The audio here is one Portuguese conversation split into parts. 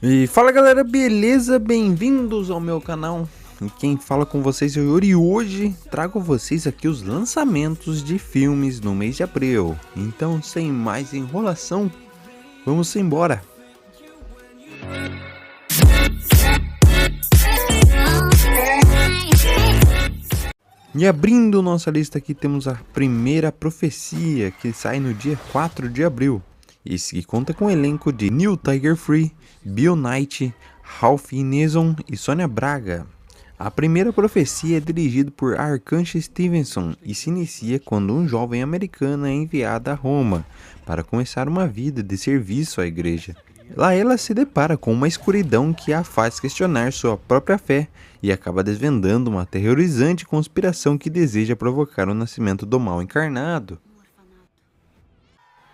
E fala galera, beleza? Bem-vindos ao meu canal. E quem fala com vocês é o Yuri e hoje trago vocês aqui os lançamentos de filmes no mês de abril. Então, sem mais enrolação, vamos embora! E abrindo nossa lista aqui temos a primeira profecia, que sai no dia 4 de abril. Esse que conta com o elenco de Neil Tiger Free, Bill Knight, Ralph Ineson e Sônia Braga. A primeira profecia é dirigida por Arcangel Stevenson e se inicia quando um jovem americano é enviado a Roma para começar uma vida de serviço à igreja. Lá ela se depara com uma escuridão que a faz questionar sua própria fé e acaba desvendando uma aterrorizante conspiração que deseja provocar o nascimento do mal encarnado.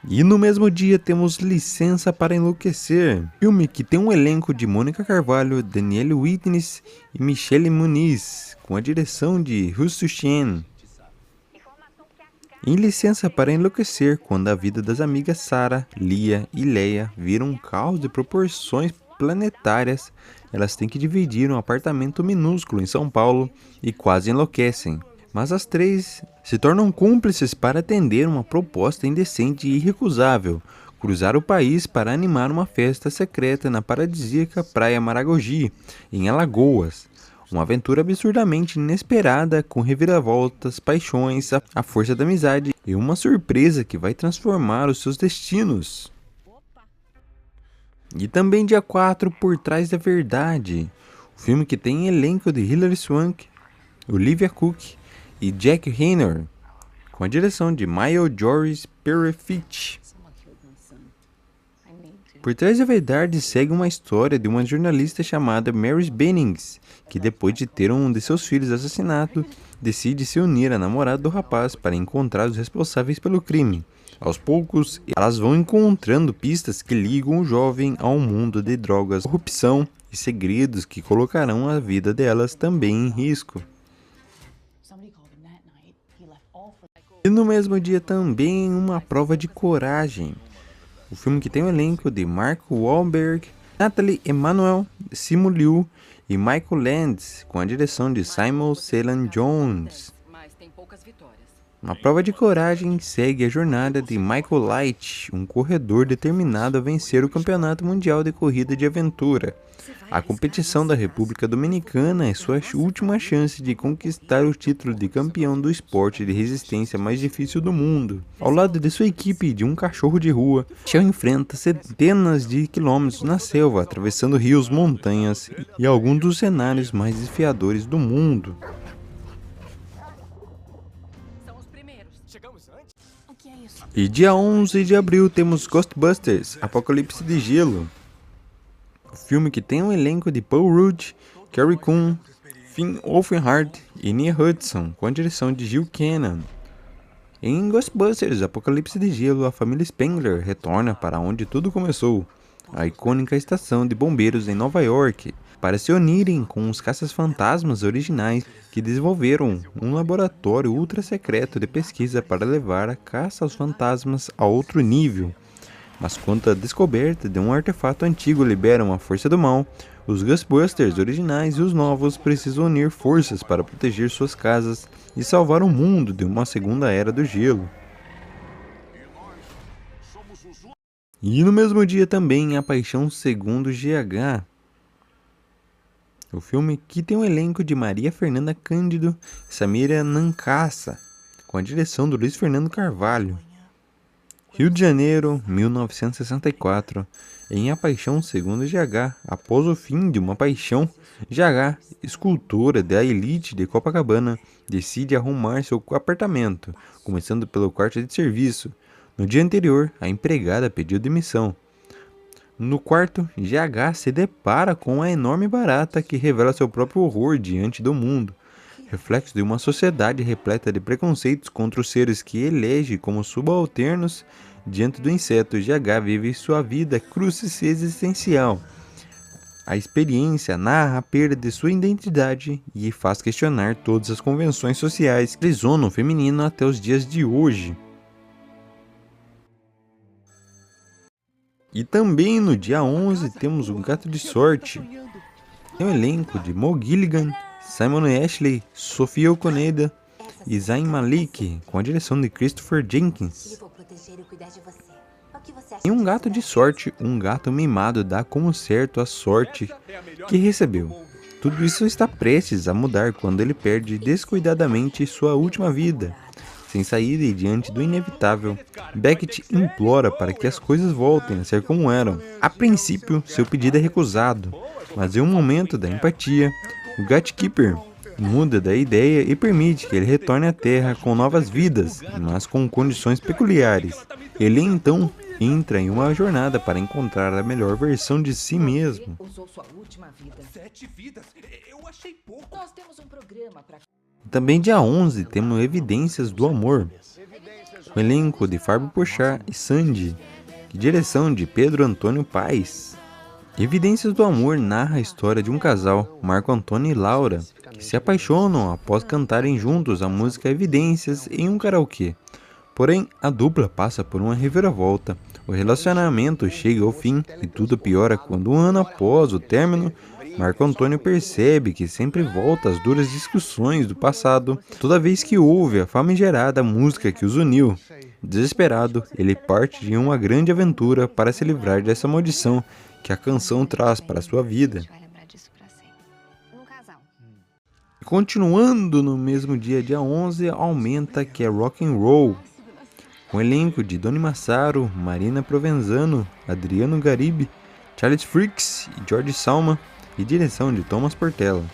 E no mesmo dia temos Licença para Enlouquecer, filme que tem um elenco de Mônica Carvalho, Danielle Witness e Michelle Muniz, com a direção de Russell Chen. Em Licença para Enlouquecer, quando a vida das amigas Sarah, Lia e Leia vira um caos de proporções planetárias, elas têm que dividir um apartamento minúsculo em São Paulo e quase enlouquecem. Mas as três se tornam cúmplices para atender uma proposta indecente e irrecusável, cruzar o país para animar uma festa secreta na paradisíaca Praia Maragogi, em Alagoas. Uma aventura absurdamente inesperada, com reviravoltas, paixões, a força da amizade e uma surpresa que vai transformar os seus destinos. E também dia 4, Por Trás da Verdade, o filme que tem elenco de Hilary Swank, Olivia Cooke e Jack Reynor, com a direção de Maio Joris Perefit. Por Trás da Verdade segue uma história de uma jornalista chamada Mary Bennings, que depois de ter um de seus filhos assassinado, decide se unir à namorada do rapaz para encontrar os responsáveis pelo crime. Aos poucos, elas vão encontrando pistas que ligam o jovem ao mundo de drogas, corrupção e segredos que colocarão a vida delas também em risco. E no mesmo dia também Uma Prova de Coragem, o filme que tem o elenco de Mark Wahlberg, Natalie Emmanuel, Simu Liu e Michael Landis, com a direção de Simon Celan Jones. Uma Prova de Coragem segue a jornada de Michael Light, um corredor determinado a vencer o Campeonato Mundial de Corrida de Aventura. A competição da República Dominicana é sua última chance de conquistar o título de campeão do esporte de resistência mais difícil do mundo. Ao lado de sua equipe de um cachorro de rua, Shell enfrenta centenas de quilômetros na selva, atravessando rios, montanhas e alguns dos cenários mais desafiadores do mundo. E dia 11 de abril temos Ghostbusters, Apocalipse de Gelo. O filme que tem um elenco de Paul Rudd, Carrie Coon, Finn Wolfhard e Nia Hudson, com a direção de Jill Cannon. Em Ghostbusters, Apocalipse de Gelo, a família Spengler retorna para onde tudo começou, a icônica estação de bombeiros em Nova York, para se unirem com os caças-fantasmas originais que desenvolveram um laboratório ultra secreto de pesquisa para levar a caça aos fantasmas a outro nível. Mas quando a descoberta de um artefato antigo libera uma força do mal, os Ghostbusters originais e os novos precisam unir forças para proteger suas casas e salvar o mundo de uma segunda era do gelo. E no mesmo dia também A Paixão Segundo GH, o filme que tem um elenco de Maria Fernanda Cândido e Samira Nancassa, com a direção do Luiz Fernando Carvalho. Rio de Janeiro, 1964, em A Paixão Segundo GH, após o fim de uma paixão, GH, escultora da elite de Copacabana, decide arrumar seu apartamento, começando pelo quarto de serviço. No dia anterior, a empregada pediu demissão. No quarto, GH se depara com a enorme barata que revela seu próprio horror diante do mundo. Reflexo de uma sociedade repleta de preconceitos contra os seres que elege como subalternos, diante do inseto, GH vive sua vida crucis existencial. A experiência narra a perda de sua identidade e faz questionar todas as convenções sociais que aprisionam o feminino até os dias de hoje. E também no dia 11 temos O Gato de Sorte. Tem um elenco de Mo Gilligan, Simon Ashley, Sofia Okoneda e Zayn Malik, com a direção de Christopher Jenkins. Em Um Gato de Sorte, um gato mimado dá como certo a sorte que recebeu. Tudo isso está prestes a mudar quando ele perde descuidadamente sua última vida. Sem saída e diante do inevitável, Beckett implora para que as coisas voltem a ser como eram. A princípio, seu pedido é recusado, mas em um momento da empatia, o Gatekeeper muda da ideia e permite que ele retorne à Terra com novas vidas, mas com condições peculiares. Ele então entra em uma jornada para encontrar a melhor versão de si mesmo. Também dia 11 temos Evidências do Amor, o elenco de Fábio Porchat e Sandy, e direção de Pedro Antônio Paes. Evidências do Amor narra a história de um casal, Marco Antônio e Laura, que se apaixonam após cantarem juntos a música Evidências em um karaokê. Porém, a dupla passa por uma reviravolta. O relacionamento chega ao fim e tudo piora quando, um ano após o término, Marco Antônio percebe que sempre volta às duras discussões do passado toda vez que ouve a famigerada música que os uniu. Desesperado, ele parte de uma grande aventura para se livrar dessa maldição que a canção traz para sua vida. Continuando no mesmo dia 11, aumenta que é Rock and Roll, com elenco de Doni Massaro, Marina Provenzano, Adriano Garibe, Charles Fricks e George Salma, e direção de Thomas Portela.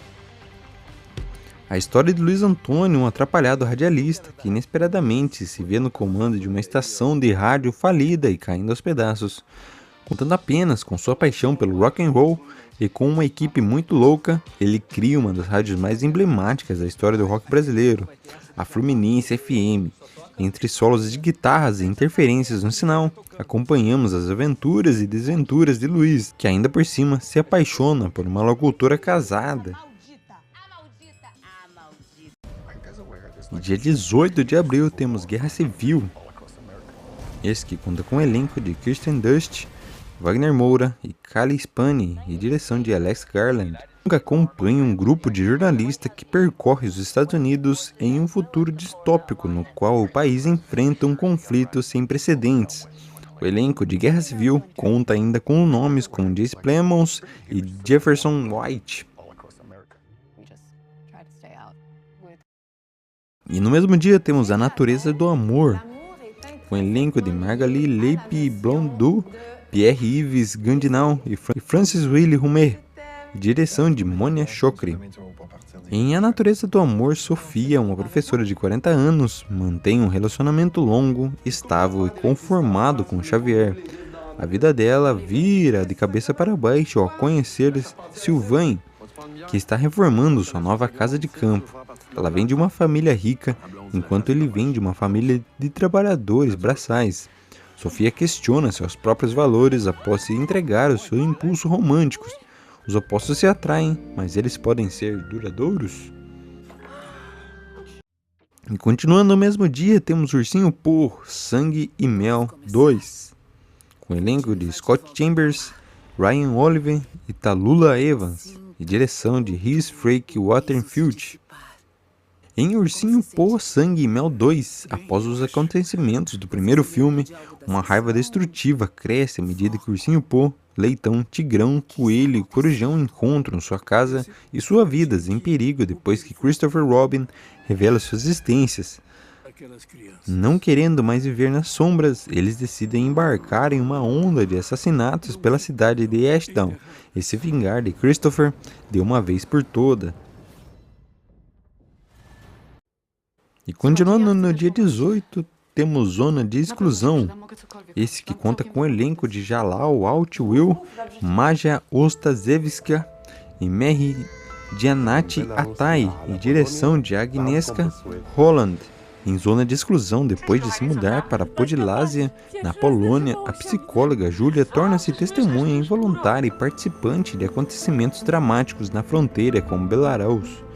A história de Luiz Antônio, um atrapalhado radialista que inesperadamente se vê no comando de uma estação de rádio falida e caindo aos pedaços. Contando apenas com sua paixão pelo rock and roll e com uma equipe muito louca, ele cria uma das rádios mais emblemáticas da história do rock brasileiro, a Fluminense FM. Entre solos de guitarras e interferências no sinal, acompanhamos as aventuras e desventuras de Luiz, que ainda por cima se apaixona por uma locutora casada. No dia 18 de abril temos Guerra Civil, esse que conta com o elenco de Kirsten Dunst, Wagner Moura e Cally Spani e direção de Alex Garland. Acompanha um grupo de jornalistas que percorre os Estados Unidos em um futuro distópico no qual o país enfrenta um conflito sem precedentes. O elenco de Guerra Civil conta ainda com nomes como Jace Plemons e Jefferson White. E no mesmo dia temos A Natureza do Amor, com o elenco de Margali Leipe Blondeau, Pierre-Yves Gandinal e Francis Willy Rumer. Direção de Monia Chokri. Em A Natureza do Amor, Sofia, uma professora de 40 anos, mantém um relacionamento longo, estável e conformado com Xavier. A vida dela vira de cabeça para baixo ao conhecer Sylvain, que está reformando sua nova casa de campo. Ela vem de uma família rica, enquanto ele vem de uma família de trabalhadores braçais. Sofia questiona seus próprios valores após se entregar aos seus impulsos românticos. Os opostos se atraem, mas eles podem ser duradouros? E continuando no mesmo dia, temos Ursinho Pooh, Sangue e Mel 2, com o elenco de Scott Chambers, Ryan Oliver e Tallulah Evans, e direção de Rhys Frake Waterfield. Em Ursinho Pooh, Sangue e Mel 2, após os acontecimentos do primeiro filme, uma raiva destrutiva cresce à medida que Ursinho Pooh, Leitão, Tigrão, Coelho e Corujão encontram sua casa e suas vidas em perigo depois que Christopher Robin revela suas existências. Não querendo mais viver nas sombras, eles decidem embarcar em uma onda de assassinatos pela cidade de Ashdown e se vingar de Christopher de uma vez por todas. E continuando no dia 18, temos Zona de Exclusão, esse que conta com o elenco de Jalal Altwill, Maja Ostaszewska e Mehdi Giannati Attai e direção de Agnieszka Holland. Em Zona de Exclusão, depois de se mudar para Podlasia, na Polônia, a psicóloga Julia torna-se testemunha involuntária e participante de acontecimentos dramáticos na fronteira com Belarus.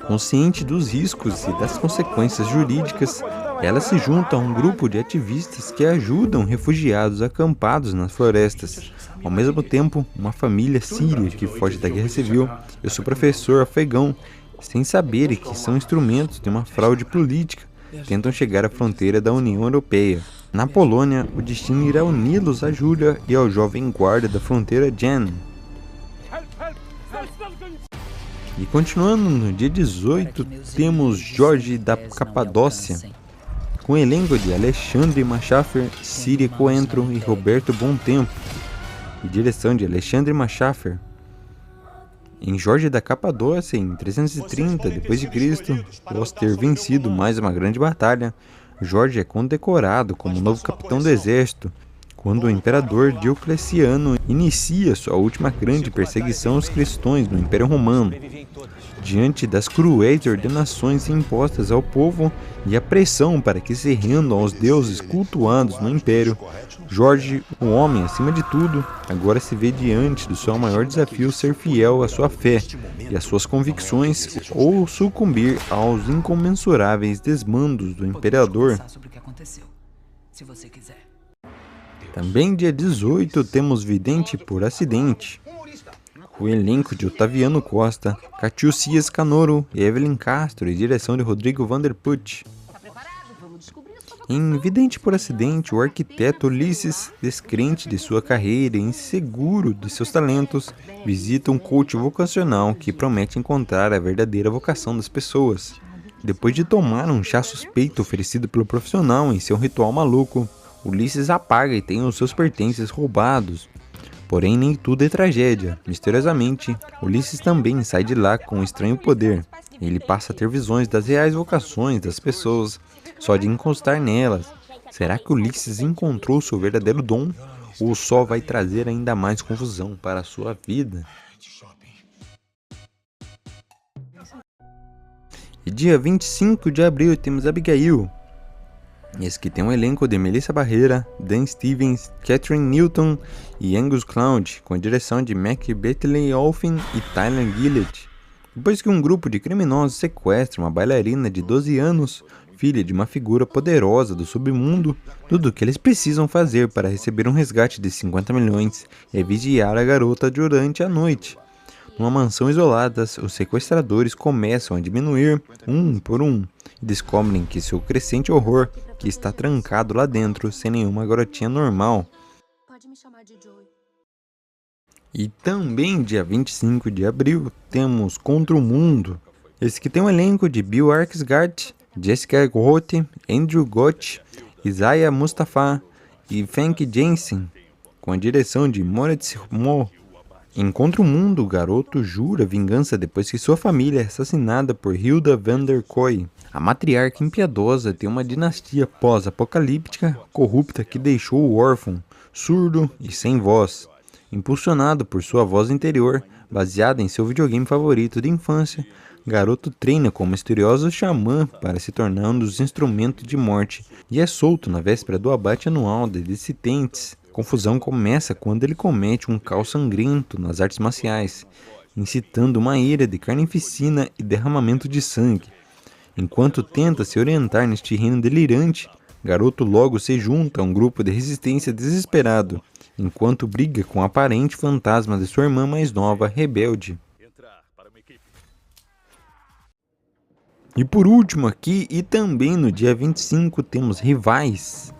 Consciente dos riscos e das consequências jurídicas, Ela se junta a um grupo de ativistas que ajudam refugiados acampados nas florestas. Ao mesmo tempo, uma família síria que foge da guerra civil e o seu professor afegão, sem saberem que são instrumentos de uma fraude política, tentam chegar à fronteira da União Europeia. Na Polônia, o destino irá uni-los a Julia e ao jovem guarda da fronteira Jan. E continuando, no dia 18, temos Jorge da Capadócia, com o elenco de Alexandre Machafer, Síria Coentro e Roberto Bontempo, e direção de Alexandre Machafer. Em Jorge da Capadócia, em 330 d.C., após ter vencido mais uma grande batalha, Jorge é condecorado como novo capitão do exército, quando o imperador Diocleciano inicia sua última grande perseguição aos cristãos no Império Romano. Diante das cruéis ordenações impostas ao povo e a pressão para que se rendam aos deuses cultuados no Império, Jorge, o homem acima de tudo, agora se vê diante do seu maior desafio ser fiel à sua fé e às suas convicções ou sucumbir aos incomensuráveis desmandos do imperador. Também dia 18 temos Vidente por Acidente, o elenco de Otaviano Costa, Catiucias Canoro e Evelyn Castro e direção de Rodrigo Vanderput. Em Vidente por Acidente, o arquiteto Ulisses, descrente de sua carreira e inseguro de seus talentos, visita um coach vocacional que promete encontrar a verdadeira vocação das pessoas. Depois de tomar um chá suspeito oferecido pelo profissional em seu ritual maluco, Ulisses apaga e tem os seus pertences roubados. Porém, nem tudo é tragédia. Misteriosamente, Ulisses também sai de lá com um estranho poder. Ele passa a ter visões das reais vocações das pessoas, só de encostar nelas. Será que Ulisses encontrou seu verdadeiro dom? Ou só vai trazer ainda mais confusão para a sua vida? E dia 25 de abril temos Abigail. Esse que tem um elenco de Melissa Barreira, Dan Stevens, Catherine Newton e Angus Cloud, com a direção de Mac Betley Olphin e Tyler Gillett. Depois que um grupo de criminosos sequestra uma bailarina de 12 anos, filha de uma figura poderosa do submundo, tudo o que eles precisam fazer para receber um resgate de 50 milhões é vigiar a garota durante a noite. Numa mansão isolada, os sequestradores começam a diminuir um por um e descobrem que seu crescente horror que está trancado lá dentro sem nenhuma garotinha normal. Pode me chamar de Joey. E também dia 25 de abril temos Contra o Mundo. Esse que tem um elenco de Bill Skarsgård, Jessica Grote, Andrew Gott, Isaiah Mustafa e Frank Jensen, com a direção de Moritz Moore. Em Contra o Mundo, o garoto jura vingança depois que sua família é assassinada por Hilda van der Kooi. A matriarca impiedosa tem uma dinastia pós-apocalíptica corrupta que deixou o órfão, surdo e sem voz. Impulsionado por sua voz interior, baseada em seu videogame favorito de infância, o garoto treina como misterioso xamã para se tornar um dos instrumentos de morte e é solto na véspera do abate anual de dissidentes. A confusão começa quando ele comete um caos sangrento nas artes marciais, incitando uma ira de carnificina e derramamento de sangue. Enquanto tenta se orientar neste reino delirante, garoto logo se junta a um grupo de resistência desesperado, enquanto briga com o aparente fantasma de sua irmã mais nova, rebelde. E por último aqui, e também no dia 25, temos Rivais.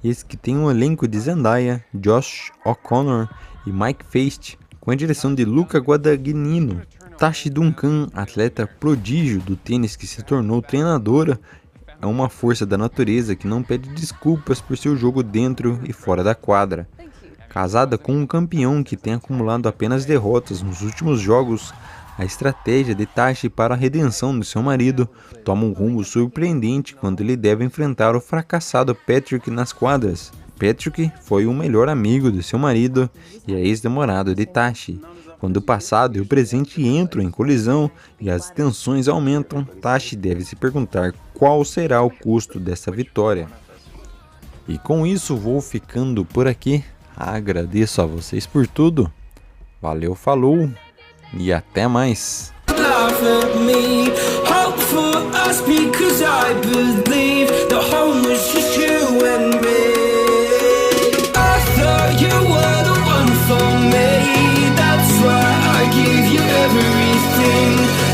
Esse que tem um elenco de Zendaya, Josh O'Connor e Mike Feist, com a direção de Luca Guadagnino. Tashi Duncan, atleta prodígio do tênis que se tornou treinadora, é uma força da natureza que não pede desculpas por seu jogo dentro e fora da quadra. Casada com um campeão que tem acumulado apenas derrotas nos últimos jogos, a estratégia de Tashi para a redenção do seu marido toma um rumo surpreendente quando ele deve enfrentar o fracassado Patrick nas quadras. Patrick foi o melhor amigo de seu marido e é ex-namorado de Tashi. Quando o passado e o presente entram em colisão e as tensões aumentam, Tashi deve se perguntar qual será o custo dessa vitória. E com isso vou ficando por aqui. Agradeço a vocês por tudo. Valeu, falou e até mais. Laugh at me, hope for us because I believe the whole everything